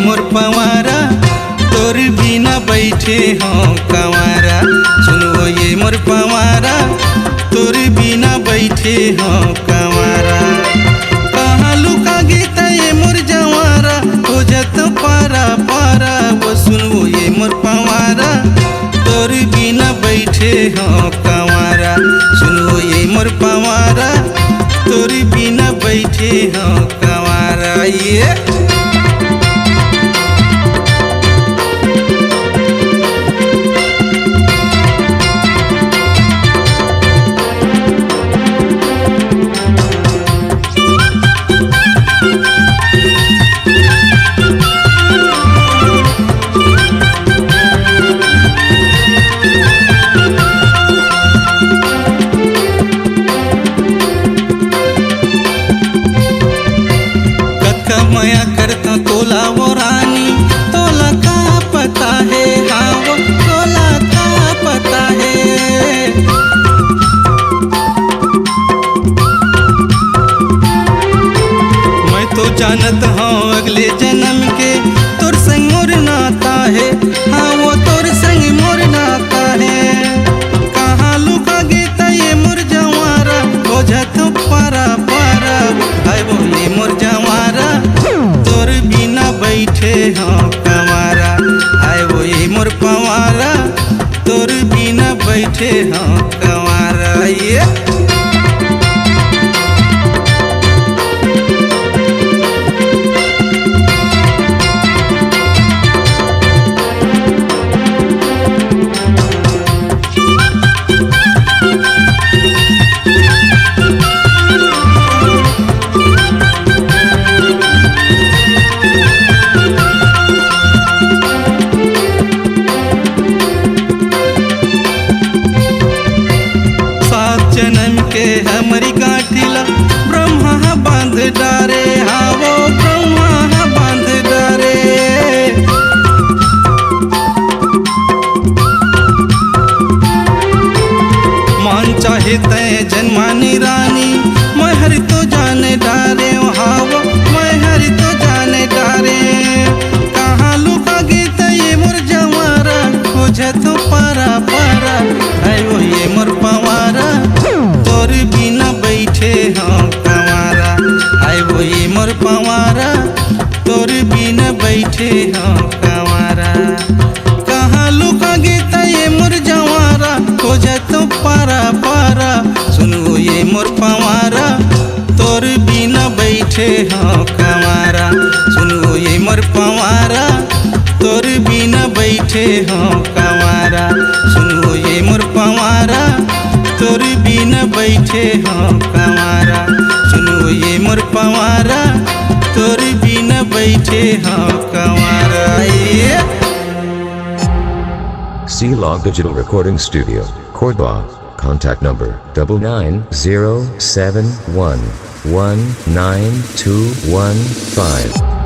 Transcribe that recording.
मोर पवारा तोर बिना बैठे हाँ कंवारा। सुनो ये मोर पवारा तोर बिना बैठे हाँ कंवारा। कहाँ लुका गीता ये मोर जवारा हो जत पारा पारा। वो सुनो ये मोर पवारा तोर बिना बैठे हाँ कंवारा। सुनो ये मोर पवारा तोर बिना बैठे हाँ कंवारा। ये मया करता तोला वो रानी तोला का पता है। हाँ वो तोला का पता है। मैं तो जानत हूँ अगले जन्म के तोर संग मोर नाता है। हाँ वो तोर संग मोर नाता है। कहाँ लुका गीता ये मोर जवारा हो जात पारा पारा। हाय वो ये मोर जवारा तोर बिना बैठे हाँ कंवारा। हाय वो ये मोर पवारा तोर बिना बैठे हाँ कंवारा। ये जन्म के हमारी गाठिला ब्रह्मा बांध डारे। हाँ वो ब्रह्मा बांध डारे। मान चाहे तय जन्मानी रानी मैं हरि तो जाने डारे। हाँ वो मैं हरि तो जाने डारे। कहाँ लुका गीता ये मोर जवारा हो तो पारा पारा। है वो ये मोर पवारा तोर बिना बैठे हाँ कंवारा। हाय वो ये मोर पवारा तोर बिना बैठे हाँ कंवारा। कहाँ लुका गीता ये मोर जवारा हो तो पारा पारा। सुनो ये मोर पवारा तोर बिना बैठे हाँ कंवारा। सुनो ये मोर पवारा तोर बिना बैठे हाँ कंवारा। सुनो ये मोर पवारा तोर बिना बैठे हाँ कंवारा। सुनो ये मोर पवारा तोर बिना बैठे हाँ कंवारा। C-Log Digital Recording Studio, Cordoba. Contact number 99071192115.